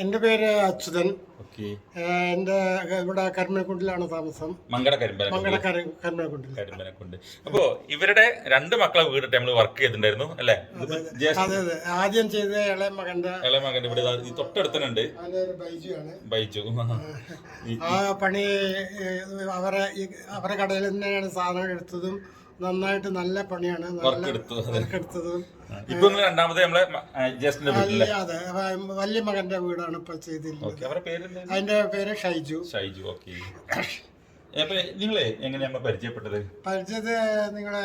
എൻ്റെ പേര് അച്യുതൻ. ഓക്കെ. എൻ്റെ ഇവിടെ കരിമനക്കുണ്ടിലാണ് താമസം. മങ്കട കരിമനക്കുണ്ടിൽ. അപ്പോ ഇവരുടെ രണ്ട് മക്കളെ വീടിട്ട് നമ്മൾ വർക്ക് ചെയ്തിട്ടുണ്ടായിരുന്നു അല്ലേ? അതെ അതെ. ആദ്യം ചെയ്ത ഇളയ മകന്റെ ഇവിടെ ഈ തൊട്ടടുത്തനുണ്ട് ബൈജു ആണ്. ബൈജു. ആ പണി അവരെ കടയിൽ തന്നെയാണ് സാധനം എടുത്തതും. നന്നായിട്ട് നല്ല പണിയാണ് എടുത്തതും. ഇപ്പൊ രണ്ടാമത് നമ്മളെ ജ്യേഷ്ഠന്റെ വീട്ടിലെ അതെ വലിയ മകന്റെ വീടാണ് ഇപ്പൊ ചെയ്തിരുന്നത്. അതിന്റെ പേര് ഷൈജു. ഓക്കെ. അപ്പൊ നിങ്ങളെ എങ്ങനെയാണ് പരിചയപ്പെട്ടത്? നിങ്ങളെ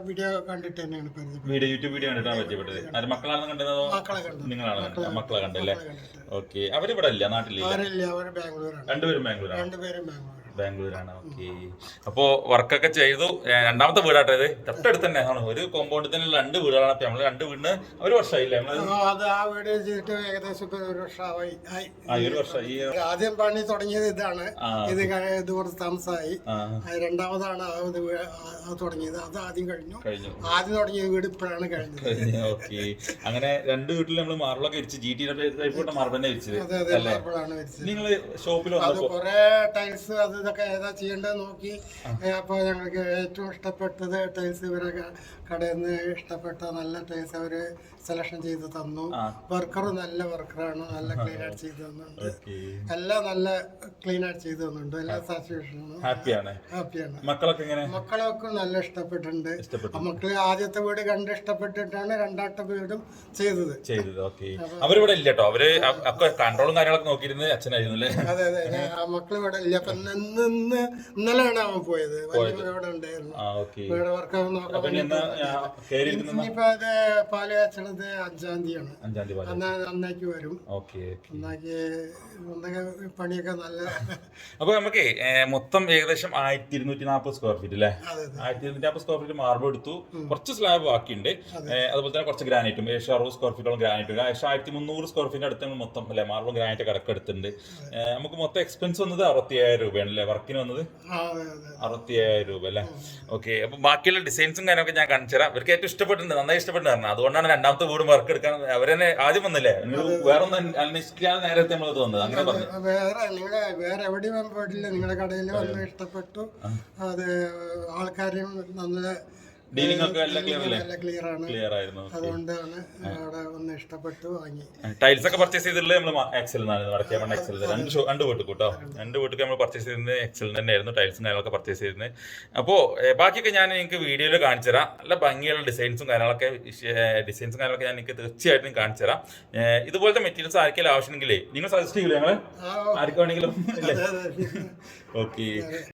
വീഡിയോ കണ്ടിട്ട് തന്നെയാണ് യൂട്യൂബ് വീഡിയോ കണ്ടിട്ടാണ് പരിചയപ്പെട്ടത്. മക്കളാണ് കണ്ടതോ? നിങ്ങളാണ് മക്കളെ കണ്ടല്ലേ? ഓക്കെ. അവരിവിടെ ഇല്ല, നാട്ടിലില്ല? രണ്ടുപേരും ബാംഗ്ലൂരാണ്. ഓക്കെ. അപ്പോ വർക്കൊക്കെ ചെയ്തു. രണ്ടാമത്തെ വീടാട്ടോ ഇത്. തൊട്ടടുത്ത് തന്നെ ആണ്. ഒരു കോമ്പൗണ്ടിൽ തന്നെ രണ്ട് വീടുകളാണ്. അപ്പൊ നമ്മള് രണ്ട് വീടിന് ഒരു വർഷമായില്ലേ? ആദ്യം പണി തുടങ്ങിയത് ഇതാണ്. ഇത് കുറച്ച് താമസമായി. രണ്ടാമതാണ് തുടങ്ങിയത്. അത് ആദ്യം കഴിഞ്ഞു. ആദ്യം തുടങ്ങിയ വീട് ഇപ്പോഴാണ് കഴിഞ്ഞത്. ഓക്കെ. അങ്ങനെ രണ്ട് വീട്ടിൽ നമ്മള് മാർബിളൊക്കെ വിരിച്ച് GT മാർബിൾ തന്നെ വിരിച്ചത്. നിങ്ങള് ഷോപ്പിൽ കൊറേ ടൈൽസ് ഇതൊക്കെ ഏതാ ചെയ്യേണ്ടത് നോക്കി. അപ്പോൾ ഞങ്ങൾക്ക് ഏറ്റവും ഇഷ്ടപ്പെട്ടത് ടൈൽസ് ഇവരെ കടയിൽ നിന്ന് ഇഷ്ടപ്പെട്ട നല്ല ടൈൽസ് അവര് സെലക്ഷൻ ചെയ്ത് തന്നു. വർക്കർ നല്ല വർക്കറാണ്. നല്ല ക്ലീൻ ആയിട്ട് ചെയ്തു തന്നുണ്ട്. എല്ലാം നല്ല ക്ലീൻ ആയിട്ട് ചെയ്തു തന്നുണ്ട്. എല്ലാ സാറ്റിസ്ഫാക്ഷനും ഹാപ്പിയാണ്. മക്കളൊക്കെ നല്ല ഇഷ്ടപ്പെട്ടിട്ടുണ്ട്. മക്കള് ആദ്യത്തെ വീട് കണ്ട് ഇഷ്ടപ്പെട്ടിട്ടാണ് രണ്ടാമത്തെ വീടും ചെയ്തത്. അവരിവിടെ ഇല്ല കേട്ടോ. അവര് കൺട്രോളും കാര്യങ്ങളൊക്കെ നോക്കിയിരുന്നത് അച്ഛനായിരുന്നു. അതെ അതെ. മക്കൾ ഇവിടെ ഇല്ല. അപ്പൊ ഇന്നലെയാണ് അവൻ പോയത്. ഇവിടെ ഉണ്ടായിരുന്നു. വീട് വർക്ക് ഇനിയിപ്പോ അത് പാല് കാച്ചണത് 5-ാം തീയതിയാണ്. അന്നേക്ക് വരും. പണിയൊക്കെ നല്ല. അപ്പൊ നമുക്ക് മൊത്തം ഏകദേശം 1240 സ്ക്വയർ ഫീറ്റ് അല്ലേ? 1240 സ്ക്വയർ ഫീറ്റ് മാർബിൾ എടുത്തു. കുറച്ച് സ്ലാബ് ബാക്കിയുണ്ട്. അതുപോലെ തന്നെ കുറച്ച് ഗ്രാനൈറ്റും 60 സ്ക്വയർ ഫീറ്റോളം ഗ്രാനൈറ്റും 1300 സ്ക്വയർ ഫീറ്റ് അടുത്ത് മൊത്തം അല്ലെ മാർബിൾ ഗ്രാനൈറ്റ് കടക്കെടുത്തുണ്ട്. നമുക്ക് മൊത്തം എക്സ്പെൻസ് വന്നത് 60,000 രൂപയാണ് അല്ലേ? വർക്കിന് വന്നത് 60,000 രൂപ അല്ലേ? ഓക്കെ. അപ്പൊ ബാക്കിയുള്ള ഡിസൈൻസും കാര്യമൊക്കെ ഞാൻ കാണിച്ചു തരാം. ഇവർക്ക് ഏറ്റവും ഇഷ്ടപ്പെട്ടിട്ടുണ്ട്, നന്നായി ഇഷ്ടപ്പെട്ടിട്ടുണ്ട്. അതുകൊണ്ടാണ് രണ്ടാമത്തെ വീടും വർക്ക് എടുക്കാൻ അവരെന്നെ ആദ്യം വന്നില്ലേ? വേറെ ഒന്നും അന്വേഷിക്കാൻ നേരത്തെ നമ്മൾ തോന്നുന്നത്. അങ്ങനെ പറഞ്ഞു. വേറെ എവിടെയും പോയിട്ടില്ല. നിങ്ങളുടെ കടയിൽ വന്ന് ഇഷ്ടപ്പെട്ടു. അത് ആൾക്കാരും നല്ല ഡീലിംഗ് ഒക്കെ ക്ലിയർ ആയിരുന്നു. അതുകൊണ്ടാണ് അവിടെ ഒന്ന് ഇഷ്ടപ്പെട്ടു വാങ്ങി. ടൈൽസ് ഒക്കെ പർച്ചേസ് ചെയ്തിട്ടുള്ളത് നമ്മൾ എക്സൽ രണ്ട് വീട്ടിൽ കേട്ടോ. രണ്ട് വീട്ടിൽ നമ്മൾ പർച്ചേസ് ചെയ്തിരുന്നത് എക്സൽ തന്നെയായിരുന്നു. ടൈൽസും കാര്യങ്ങളൊക്കെ പർച്ചേസ് ചെയ്തിരുന്നത്. അപ്പോൾ ബാക്കിയൊക്കെ ഞാൻ നിങ്ങൾക്ക് വീഡിയോയിൽ കാണിച്ചു തരാം. നല്ല ഭംഗിയുള്ള ഡിസൈൻസും കാര്യങ്ങളൊക്കെ ഞാൻ നിങ്ങൾക്ക് തീർച്ചയായിട്ടും കാണിച്ചു തരാം. ഇതുപോലത്തെ മെറ്റീരിയൽസ് ആർക്കെങ്കിലും ആവശ്യമെങ്കിലേ നിങ്ങൾ സജസ്റ്റ് ചെയ്യില്ലേ ഞങ്ങൾ ആർക്കാണെങ്കിലും? ഓക്കെ.